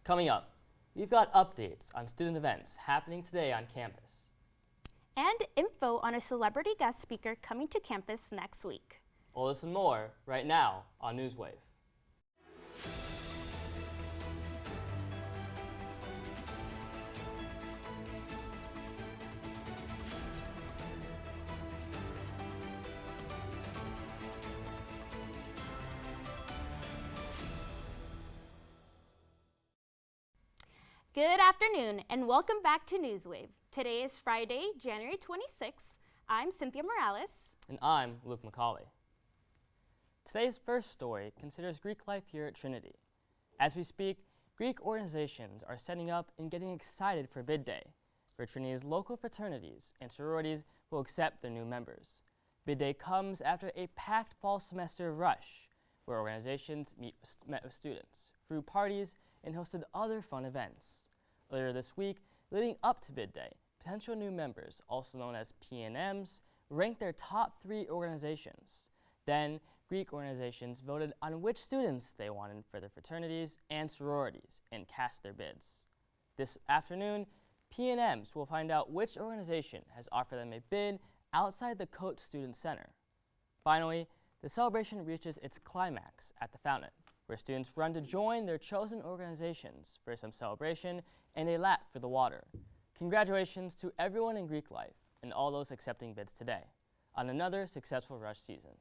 Coming up, we've got updates on student events happening today on campus. And info on a celebrity guest speaker coming to campus next week. We'll listen more right now on Newswave. Good afternoon and welcome back to Newswave. Today is Friday, January 26th. I'm Cynthia Morales. And I'm Luke McCauley. Today's first story considers Greek life here at Trinity. As we speak, Greek organizations are setting up and getting excited for Bid Day, where Trinity's local fraternities and sororities will accept their new members. Bid Day comes after a packed fall semester rush, where organizations met with students, threw parties, and hosted other fun events. Earlier this week, leading up to Bid Day, potential new members, also known as PNMs, ranked their top 3 organizations. Then, Greek organizations voted on which students they wanted for their fraternities and sororities and cast their bids. This afternoon, PNMs will find out which organization has offered them a bid outside the Coate Student Center. Finally, the celebration reaches its climax at the fountain, where students run to join their chosen organizations for some celebration and a lap for the water. Congratulations to everyone in Greek life and all those accepting bids today on another successful rush season.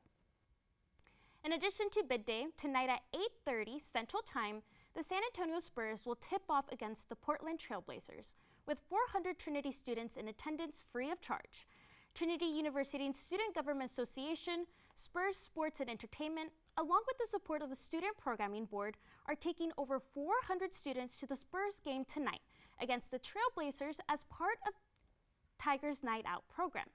In addition to Bid Day, tonight at 8:30 Central Time, the San Antonio Spurs will tip off against the Portland Trailblazers, with 400 Trinity students in attendance free of charge. Trinity University Student Government Association, Spurs Sports and Entertainment, along with the support of the Student Programming Board, are taking over 400 students to the Spurs game tonight against the Trailblazers as part of Tigers Night Out program.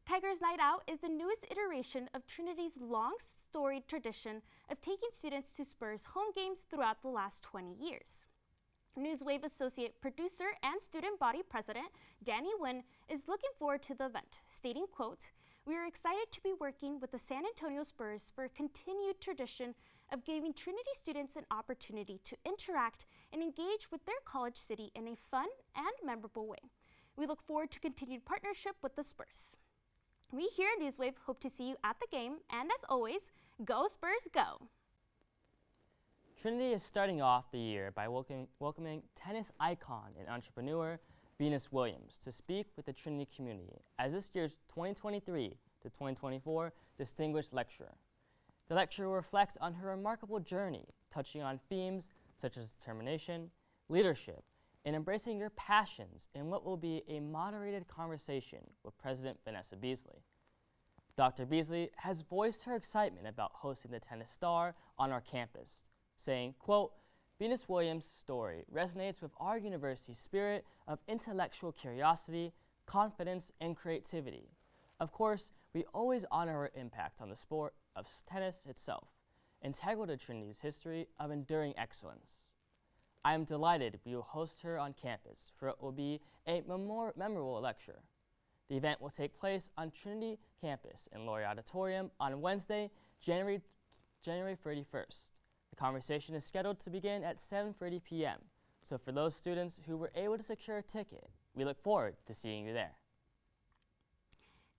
Tigers Night Out is the newest iteration of Trinity's long-storied tradition of taking students to Spurs home games throughout the last 20 years. Newswave associate producer and student body president Danny Nguyen is looking forward to the event, stating, quote, "We are excited to be working with the San Antonio Spurs for a continued tradition of giving Trinity students an opportunity to interact and engage with their college city in a fun and memorable way. We look forward to continued partnership with the Spurs." We here at Newswave hope to see you at the game, and as always, go Spurs, go! Trinity is starting off the year by welcoming tennis icon and entrepreneur Venus Williams to speak with the Trinity community as this year's 2023 to 2024 Distinguished Lecturer. The lecture will reflect on her remarkable journey, touching on themes such as determination, leadership, and embracing your passions in what will be a moderated conversation with President Vanessa Beasley. Dr. Beasley has voiced her excitement about hosting the tennis star on our campus, saying, quote, "Venus Williams' story resonates with our university's spirit of intellectual curiosity, confidence, and creativity. Of course, we always honor her impact on the sport of tennis itself, integral to Trinity's history of enduring excellence. I am delighted we will host her on campus, for it will be a memorable lecture. The event will take place on Trinity campus in Laurie Auditorium on Wednesday, January 31st. The conversation is scheduled to begin at 7:30 p.m., so for those students who were able to secure a ticket, we look forward to seeing you there.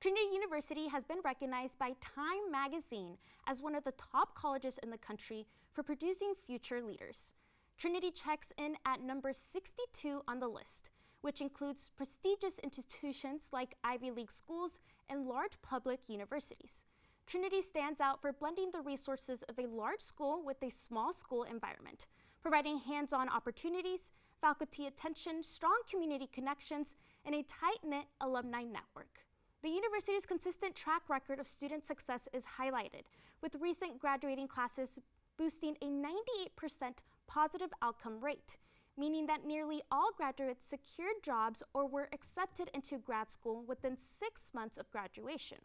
Trinity University has been recognized by Time magazine as one of the top colleges in the country for producing future leaders. Trinity checks in at number 62 on the list, which includes prestigious institutions like Ivy League schools and large public universities. Trinity stands out for blending the resources of a large school with a small school environment, providing hands-on opportunities, faculty attention, strong community connections, and a tight-knit alumni network. The university's consistent track record of student success is highlighted, with recent graduating classes boosting a 98% positive outcome rate, meaning that nearly all graduates secured jobs or were accepted into grad school within 6 months of graduation.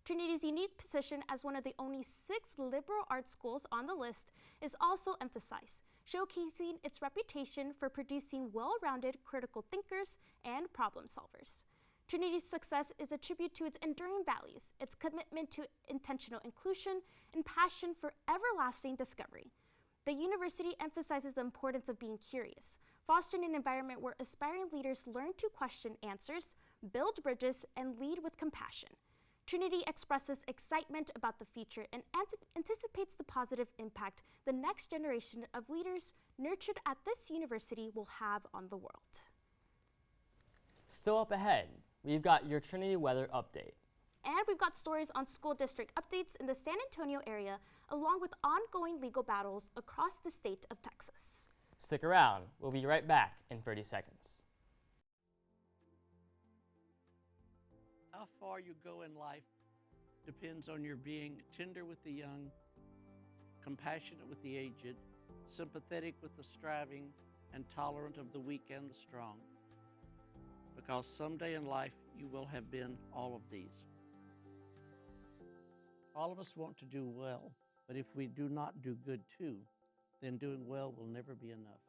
Trinity's unique position as one of the only 6 liberal arts schools on the list is also emphasized, showcasing its reputation for producing well-rounded critical thinkers and problem solvers. Trinity's success is a tribute to its enduring values, its commitment to intentional inclusion, and passion for everlasting discovery. The university emphasizes the importance of being curious, fostering an environment where aspiring leaders learn to question answers, build bridges, and lead with compassion. Trinity expresses excitement about the future and anticipates the positive impact the next generation of leaders nurtured at this university will have on the world. Still up ahead, we've got your Trinity weather update. And we've got stories on school district updates in the San Antonio area, along with ongoing legal battles across the state of Texas. Stick around. We'll be right back in 30 seconds. How far you go in life depends on your being tender with the young, compassionate with the aged, sympathetic with the striving, and tolerant of the weak and the strong. Because someday in life you will have been all of these. All of us want to do well, but if we do not do good too, then doing well will never be enough.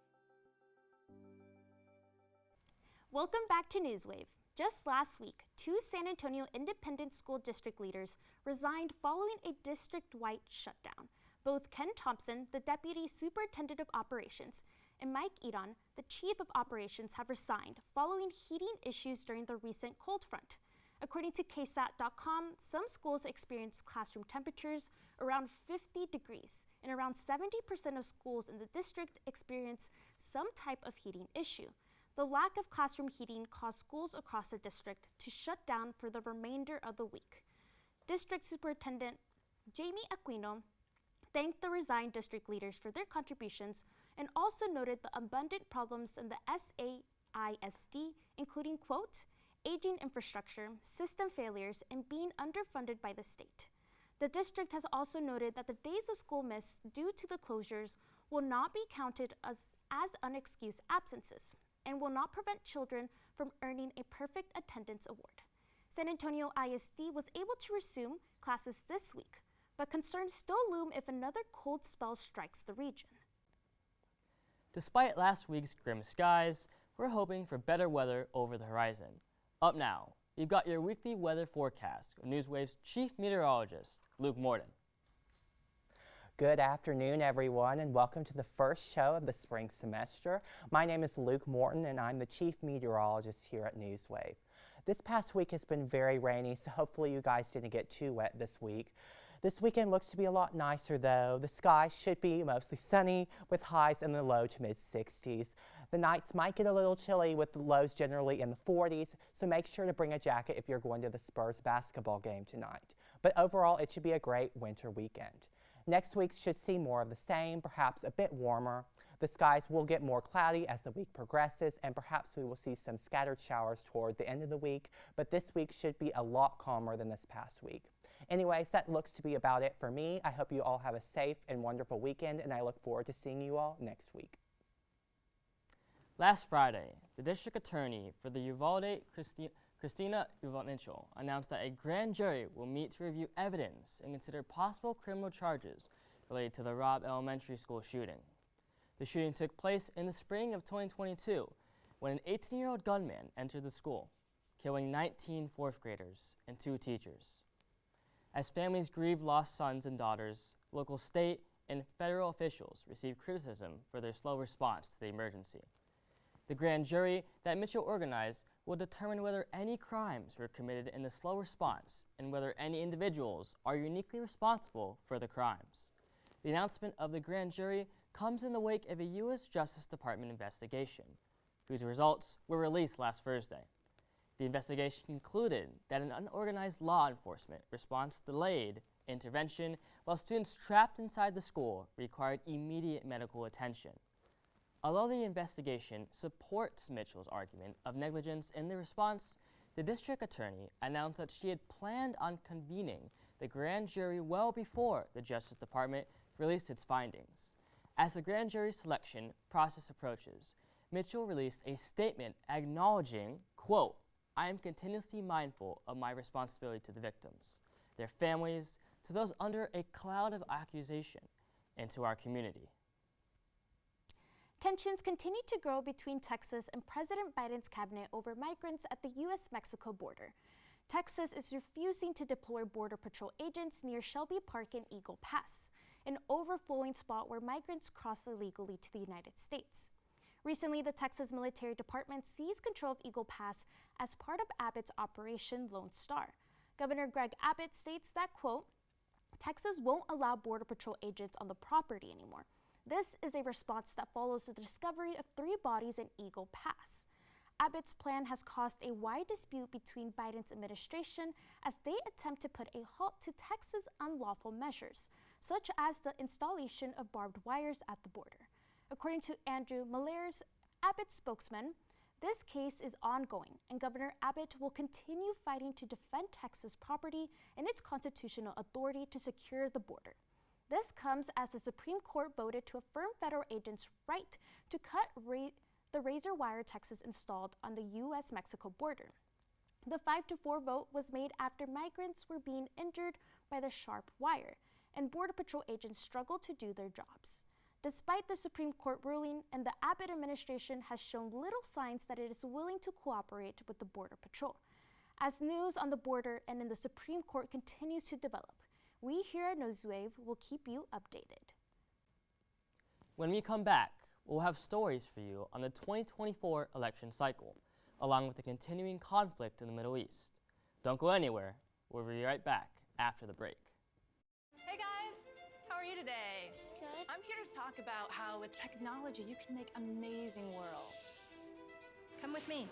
Welcome back to Newswave. Just last week, 2 San Antonio Independent School District leaders resigned following a district-wide shutdown. Both Ken Thompson, the Deputy Superintendent of Operations, and Mike Edon, the Chief of Operations, have resigned following heating issues during the recent cold front. According to KSAT.com, some schools experienced classroom temperatures around 50 degrees, and around 70% of schools in the district experience some type of heating issue. The lack of classroom heating caused schools across the district to shut down for the remainder of the week. District Superintendent Jamie Aquino thanked the resigned district leaders for their contributions and also noted the abundant problems in the SAISD, including, quote, aging infrastructure, system failures, and being underfunded by the state. The district has also noted that the days of school missed due to the closures will not be counted as unexcused absences and will not prevent children from earning a perfect attendance award. San Antonio ISD was able to resume classes this week, but concerns still loom if another cold spell strikes the region. Despite last week's grim skies, we're hoping for better weather over the horizon. Up now, you've got your weekly weather forecast with Newswave's Chief Meteorologist, Luke Morton. Good afternoon, everyone, and welcome to the first show of the spring semester. My name is Luke Morton, and I'm the Chief Meteorologist here at Newswave. This past week has been very rainy, so hopefully you guys didn't get too wet this week. This weekend looks to be a lot nicer, though. The sky should be mostly sunny with highs in the low to mid-60s. The nights might get a little chilly with the lows generally in the 40s, so make sure to bring a jacket if you're going to the Spurs basketball game tonight. But overall, it should be a great winter weekend. Next week should see more of the same, perhaps a bit warmer. The skies will get more cloudy as the week progresses, and perhaps we will see some scattered showers toward the end of the week, but this week should be a lot calmer than this past week. Anyways, that looks to be about it for me. I hope you all have a safe and wonderful weekend, and I look forward to seeing you all next week. Last Friday, the district attorney for the Uvalde, Christina Mitchell, announced that a grand jury will meet to review evidence and consider possible criminal charges related to the Robb Elementary School shooting. The shooting took place in the spring of 2022 when an 18-year-old gunman entered the school, killing 19 fourth graders and 2 teachers. As families grieve lost sons and daughters, local, state, and federal officials received criticism for their slow response to the emergency. The grand jury that Mitchell organized will determine whether any crimes were committed in the slow response and whether any individuals are uniquely responsible for the crimes. The announcement of the grand jury comes in the wake of a U.S. Justice Department investigation, whose results were released last Thursday. The investigation concluded that an unorganized law enforcement response delayed intervention while students trapped inside the school required immediate medical attention. Although the investigation supports Mitchell's argument of negligence in the response, the district attorney announced that she had planned on convening the grand jury well before the Justice Department released its findings. As the grand jury selection process approaches, Mitchell released a statement acknowledging, quote, "I am continuously mindful of my responsibility to the victims, their families, to those under a cloud of accusation, and to our community." Tensions continue to grow between Texas and President Biden's cabinet over migrants at the U.S.-Mexico border. Texas is refusing to deploy Border Patrol agents near Shelby Park and Eagle Pass. an overflowing spot where migrants cross illegally to the United States. Recently, the Texas Military Department seized control of Eagle Pass as part of Abbott's Operation Lone Star. Governor Greg Abbott states that, quote, Texas won't allow Border Patrol agents on the property anymore. This is a response that follows the discovery of 3 bodies in Eagle Pass. Abbott's plan has caused a wide dispute between Biden's administration as they attempt to put a halt to Texas' unlawful measures, such as the installation of barbed wires at the border. According to Andrew Millers, Abbott's spokesman, this case is ongoing, and Governor Abbott will continue fighting to defend Texas property and its constitutional authority to secure the border. This comes as the Supreme Court voted to affirm federal agents' right to cut the razor wire Texas installed on the U.S.-Mexico border. The 5-4 vote was made after migrants were being injured by the sharp wire, and Border Patrol agents struggled to do their jobs. Despite the Supreme Court ruling, and the Abbott administration has shown little signs that it is willing to cooperate with the Border Patrol. As news on the border and in the Supreme Court continues to develop, we here at Newswave will keep you updated. When we come back, we'll have stories for you on the 2024 election cycle, along with the continuing conflict in the Middle East. Don't go anywhere. We'll be right back after the break. Hey guys, how are you today? Good. I'm here to talk about how with technology you can make amazing worlds. Come with me.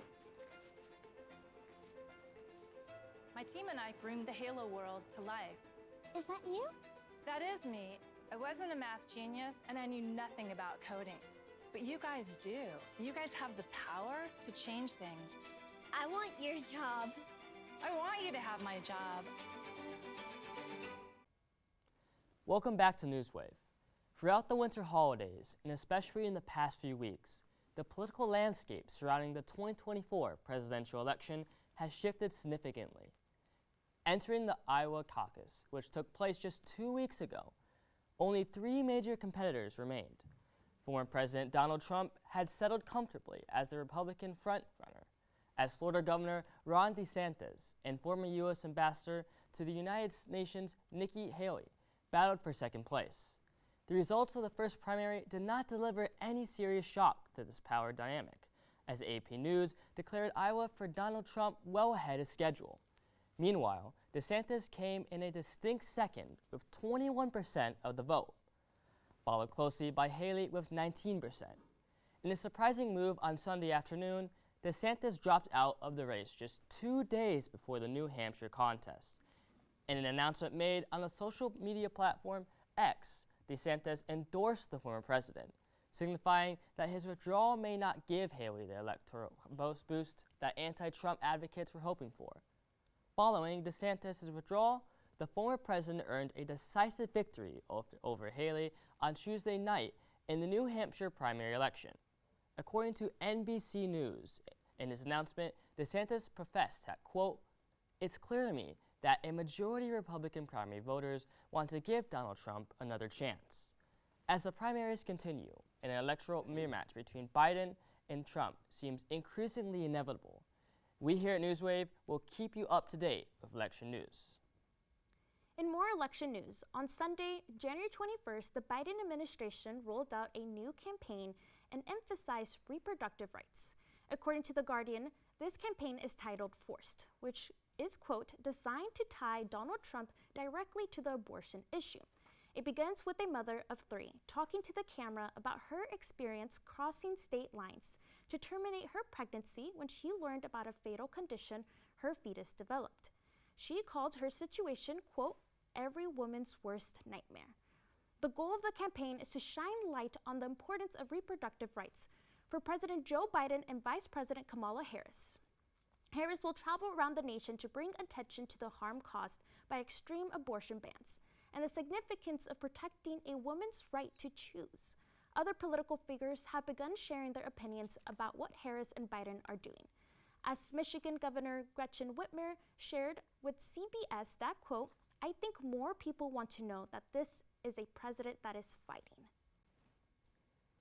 My team and I bring the Halo world to life. Is that you? That is me. I wasn't a math genius and I knew nothing about coding. But you guys do. You guys have the power to change things. I want your job. I want you to have my job. Welcome back to Newswave. Throughout the winter holidays, and especially in the past few weeks, the political landscape surrounding the 2024 presidential election has shifted significantly. Entering the Iowa caucus, which took place just 2 weeks ago, only 3 major competitors remained. Former President Donald Trump had settled comfortably as the Republican frontrunner, as Florida Governor Ron DeSantis and former U.S. Ambassador to the United Nations Nikki Haley battled for second place. The results of the first primary did not deliver any serious shock to this power dynamic, as AP News declared Iowa for Donald Trump well ahead of schedule. Meanwhile, DeSantis came in a distinct second with 21% of the vote, followed closely by Haley with 19%. In a surprising move on Sunday afternoon, DeSantis dropped out of the race just 2 days before the New Hampshire contest. In an announcement made on the social media platform X, DeSantis endorsed the former president, signifying that his withdrawal may not give Haley the electoral boost that anti-Trump advocates were hoping for. Following DeSantis' withdrawal, the former president earned a decisive victory over Haley on Tuesday night in the New Hampshire primary election. According to NBC News, in his announcement, DeSantis professed that, quote, "It's clear to me that a majority of Republican primary voters want to give Donald Trump another chance." As the primaries continue, an electoral mirror match between Biden and Trump seems increasingly inevitable. We here at Newswave will keep you up to date with election news. In more election news, on Sunday, January 21st, the Biden administration rolled out a new campaign and emphasized reproductive rights. According to The Guardian, this campaign is titled Forced, which is, quote, designed to tie Donald Trump directly to the abortion issue. It begins with a mother of 3 talking to the camera about her experience crossing state lines to terminate her pregnancy when she learned about a fatal condition her fetus developed. She called her situation, quote, every woman's worst nightmare. The goal of the campaign is to shine light on the importance of reproductive rights for President Joe Biden and Vice President Kamala Harris. Harris will travel around the nation to bring attention to the harm caused by extreme abortion bans and the significance of protecting a woman's right to choose. Other political figures have begun sharing their opinions about what Harris and Biden are doing. As Michigan Governor Gretchen Whitmer shared with CBS that, quote, I think more people want to know that this is a president that is fighting.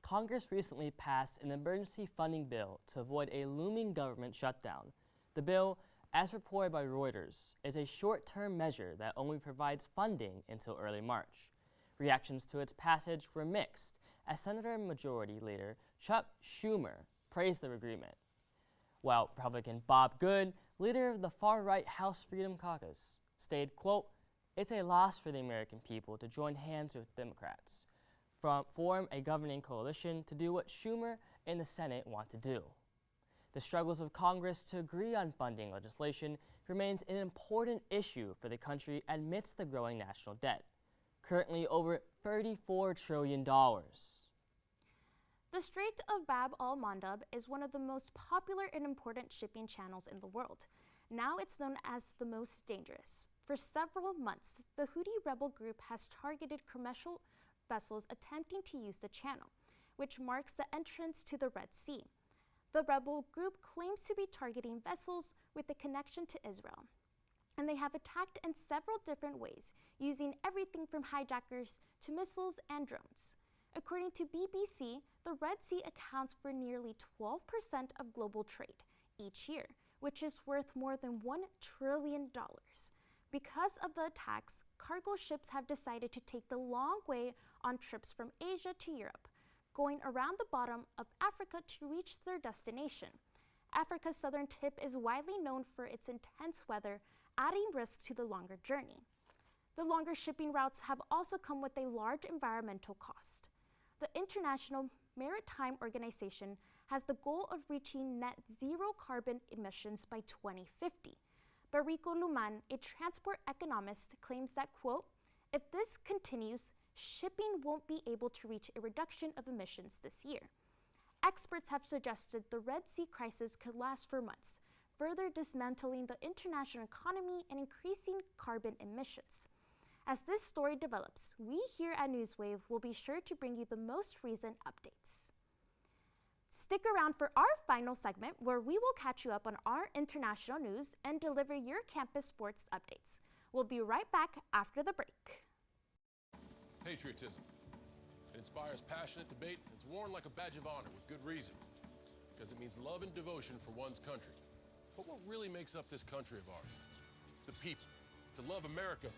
Congress recently passed an emergency funding bill to avoid a looming government shutdown. The bill, as reported by Reuters, is a short-term measure that only provides funding until early March. Reactions to its passage were mixed, as Senator Majority Leader Chuck Schumer praised the agreement, while Republican Bob Good, leader of the far-right House Freedom Caucus, stated, quote, "It's a loss for the American people to join hands with Democrats, form a governing coalition to do what Schumer and the Senate want to do." The struggles of Congress to agree on funding legislation remains an important issue for the country amidst the growing national debt, currently over $34 trillion. The Strait of Bab al-Mandab is one of the most popular and important shipping channels in the world. Now it's known as the most dangerous. For several months, the Houthi rebel group has targeted commercial vessels attempting to use the channel, which marks the entrance to the Red Sea. The rebel group claims to be targeting vessels with a connection to Israel, and they have attacked in several different ways, using everything from hijackers to missiles and drones. According to BBC, the Red Sea accounts for nearly 12% of global trade each year, which is worth more than $1 trillion. Because of the attacks, cargo ships have decided to take the long way on trips from Asia to Europe, going around the bottom of Africa to reach their destination. Africa's southern tip is widely known for its intense weather, adding risk to the longer journey. The longer shipping routes have also come with a large environmental cost. The International Maritime Organization has the goal of reaching net zero carbon emissions by 2050. But Rico Luman, a transport economist, claims that, quote, "If this continues, shipping won't be able to reach a reduction of emissions this year." Experts have suggested the Red Sea crisis could last for months, further dismantling the international economy and increasing carbon emissions. As this story develops, we here at Newswave will be sure to bring you the most recent updates. Stick around for our final segment, where we will catch you up on our international news and deliver your campus sports updates. We'll be right back after the break. Patriotism. It inspires passionate debate and it's worn like a badge of honor with good reason, because it means love and devotion for one's country. But what really makes up this country of ours? It's the people. To love America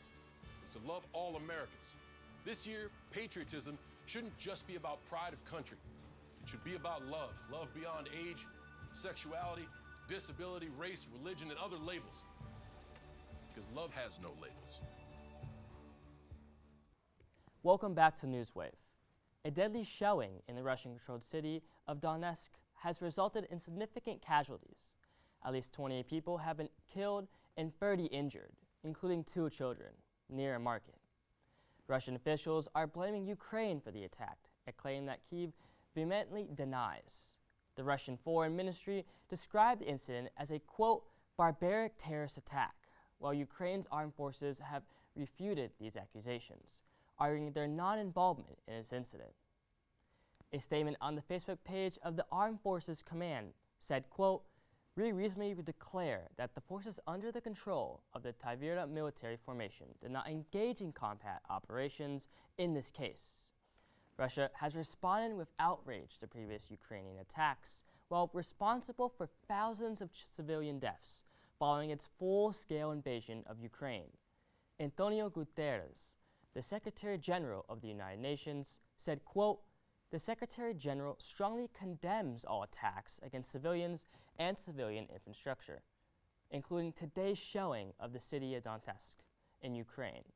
is to love all Americans. This year, patriotism shouldn't just be about pride of country. It should be about love. Love beyond age, sexuality, disability, race, religion, and other labels. Because love has no labels. Welcome back to Newswave. A deadly shelling in the Russian-controlled city of Donetsk has resulted in significant casualties. At least 28 people have been killed and 30 injured, including 2 children, near a market. Russian officials are blaming Ukraine for the attack, a claim that Kyiv vehemently denies. The Russian Foreign Ministry described the incident as a, quote, "barbaric terrorist attack," while Ukraine's armed forces have refuted these accusations, arguing their non-involvement in this incident. A statement on the Facebook page of the Armed Forces Command said, quote, "We recently declare that the forces under the control of the Tverya military formation did not engage in combat operations in this case." Russia has responded with outrage to previous Ukrainian attacks, while responsible for thousands of civilian deaths following its full-scale invasion of Ukraine. Antonio Guterres, the Secretary General of the United Nations, said, quote, "The Secretary General strongly condemns all attacks against civilians and civilian infrastructure, including today's shelling of the city of Donetsk in Ukraine.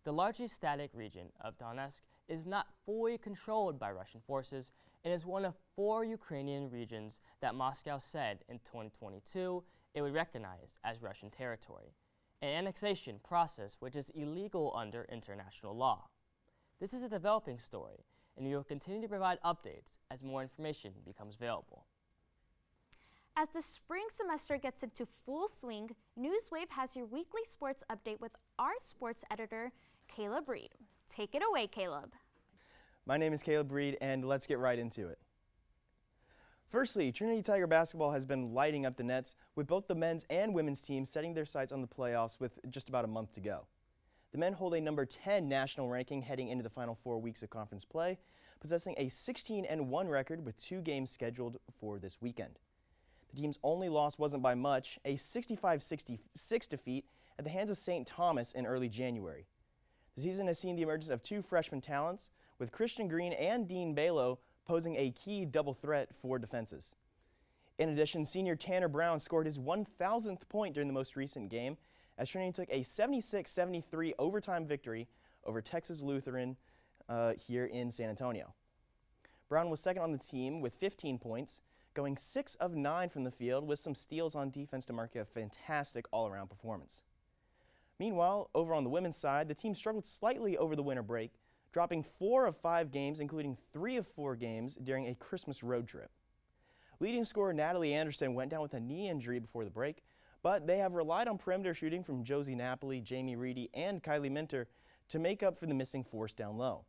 The largely static region of Donetsk is not fully controlled by Russian forces and is one of 4 Ukrainian regions that Moscow said in 2022 it would recognize as Russian territory, an annexation process which is illegal under international law. This is a developing story, and we will continue to provide updates as more information becomes available. As the spring semester gets into full swing, Newswave has your weekly sports update with our sports editor, Caleb Reed. Take it away, Caleb. My name is Caleb Reed, and let's get right into it. Firstly, Trinity Tiger basketball has been lighting up the nets, with both the men's and women's teams setting their sights on the playoffs with just about a month to go. The men hold a number 10 national ranking heading into the final 4 weeks of conference play, possessing a 16-1 record with 2 games scheduled for this weekend. The team's only loss wasn't by much, a 65-66 defeat at the hands of St. Thomas in early January. The season has seen the emergence of two freshman talents, with Christian Green and Dean Balo posing a key double threat for defenses. In addition, senior Tanner Brown scored his 1,000th point during the most recent game as Trinity took a 76-73 overtime victory over Texas Lutheran here in San Antonio. Brown was second on the team with 15 points, going 6 of 9 from the field with some steals on defense to mark a fantastic all-around performance. Meanwhile, over on the women's side, the team struggled slightly over the winter break, dropping 4 of 5 games, including 3 of 4 games during a Christmas road trip. Leading scorer Natalie Anderson went down with a knee injury before the break, but they have relied on perimeter shooting from Josie Napoli, Jamie Reedy, and Kylie Minter to make up for the missing force down low.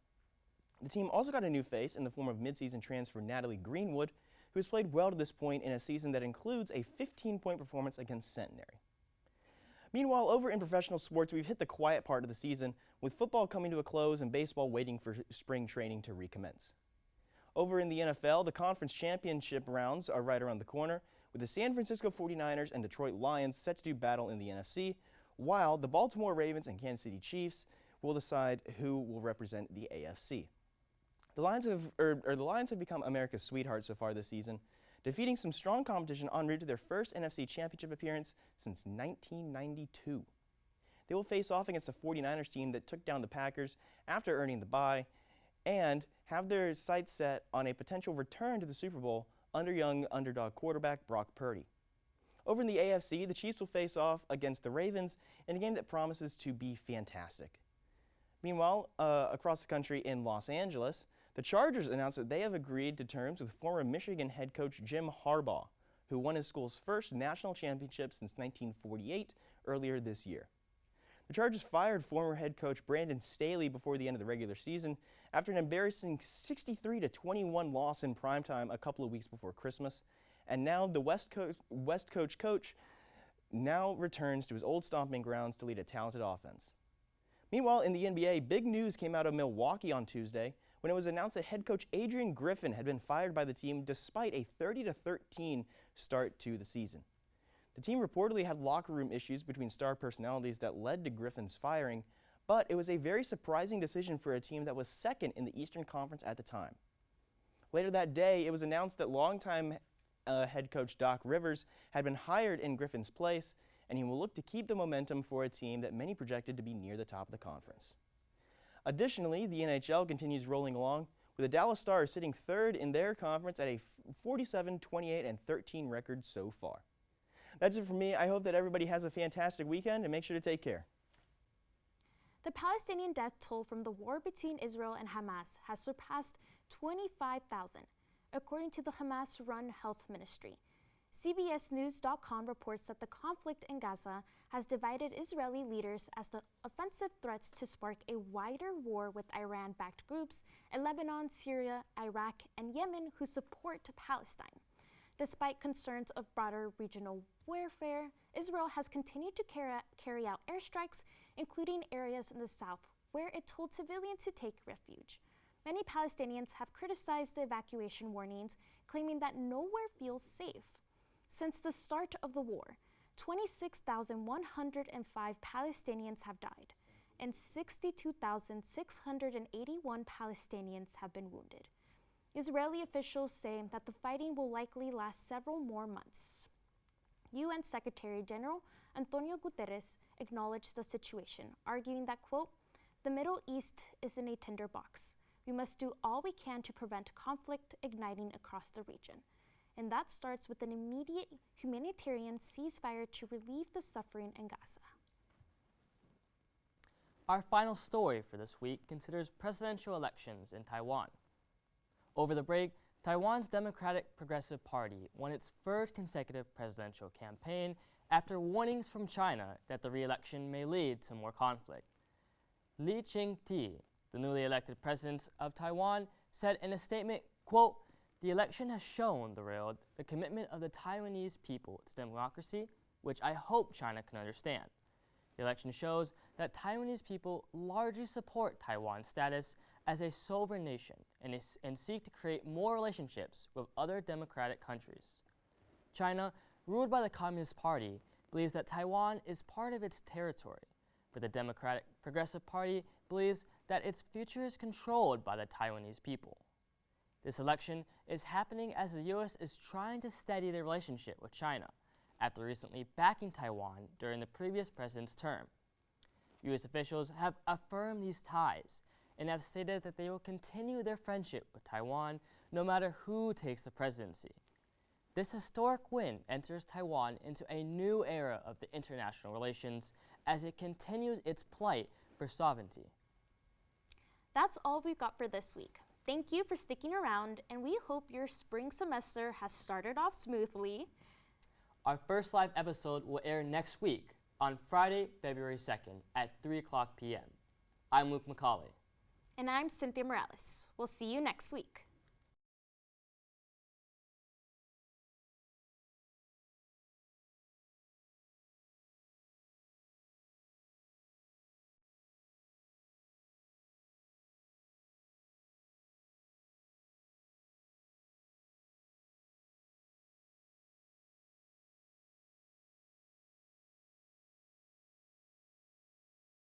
The team also got a new face in the form of midseason transfer Natalie Greenwood, who has played well to this point in a season that includes a 15-point performance against Centenary. Meanwhile, over in professional sports, we've hit the quiet part of the season, with football coming to a close and baseball waiting for spring training to recommence. Over in the NFL, the conference championship rounds are right around the corner, with the San Francisco 49ers and Detroit Lions set to do battle in the NFC, while the Baltimore Ravens and Kansas City Chiefs will decide who will represent the AFC. The Lions have become America's sweetheart so far this season, defeating some strong competition en route to their first NFC Championship appearance since 1992. They will face off against the 49ers team that took down the Packers after earning the bye and have their sights set on a potential return to the Super Bowl under young underdog quarterback Brock Purdy. Over in the AFC, the Chiefs will face off against the Ravens in a game that promises to be fantastic. Meanwhile, across the country in Los Angeles, the Chargers announced that they have agreed to terms with former Michigan head coach Jim Harbaugh, who won his school's first national championship since 1948 earlier this year. The Chargers fired former head coach Brandon Staley before the end of the regular season after an embarrassing 63-21 loss in primetime a couple of weeks before Christmas, and now the West Coach now returns to his old stomping grounds to lead a talented offense. Meanwhile, in the NBA, big news came out of Milwaukee on Tuesday when it was announced that head coach Adrian Griffin had been fired by the team despite a 30-13 start to the season. The team reportedly had locker room issues between star personalities that led to Griffin's firing, but it was a very surprising decision for a team that was second in the Eastern Conference at the time. Later that day, it was announced that longtime head coach Doc Rivers had been hired in Griffin's place, and he will look to keep the momentum for a team that many projected to be near the top of the conference. Additionally, the NHL continues rolling along, with the Dallas Stars sitting third in their conference at a 47-28-13 record so far. That's it for me. I hope that everybody has a fantastic weekend, and make sure to take care. The Palestinian death toll from the war between Israel and Hamas has surpassed 25,000, according to the Hamas-run health ministry. CBSNews.com reports that the conflict in Gaza has divided Israeli leaders as the offensive threats to spark a wider war with Iran-backed groups in Lebanon, Syria, Iraq, and Yemen who support Palestine. Despite concerns of broader regional warfare, Israel has continued to carry out airstrikes, including areas in the south where it told civilians to take refuge. Many Palestinians have criticized the evacuation warnings, claiming that nowhere feels safe. Since the start of the war, 26,105 Palestinians have died, and 62,681 Palestinians have been wounded. Israeli officials say that the fighting will likely last several more months. UN Secretary General Antonio Guterres acknowledged the situation, arguing that, quote, "The Middle East is in a tinderbox. We must do all we can to prevent conflict igniting across the region. And that starts with an immediate humanitarian ceasefire to relieve the suffering in Gaza." Our final story for this week considers presidential elections in Taiwan. Over the break, Taiwan's Democratic Progressive Party won its third consecutive presidential campaign after warnings from China that the re-election may lead to more conflict. Lee Ching-ti, the newly elected president of Taiwan, said in a statement, quote, "The election has shown the commitment of the Taiwanese people to democracy, which I hope China can understand. The election shows that Taiwanese people largely support Taiwan's status as a sovereign nation and seek to create more relationships with other democratic countries. China, ruled by the Communist Party, believes that Taiwan is part of its territory, but the Democratic Progressive Party believes that its future is controlled by the Taiwanese people. This election is happening as the U.S. is trying to steady their relationship with China after recently backing Taiwan during the previous president's term. U.S. officials have affirmed these ties and have stated that they will continue their friendship with Taiwan no matter who takes the presidency. This historic win enters Taiwan into a new era of the international relations as it continues its plight for sovereignty. That's all we've got for this week. Thank you for sticking around, and we hope your spring semester has started off smoothly. Our first live episode will air next week on Friday, February 2nd at 3 o'clock p.m. I'm Luke McCauley. And I'm Cynthia Morales. We'll see you next week.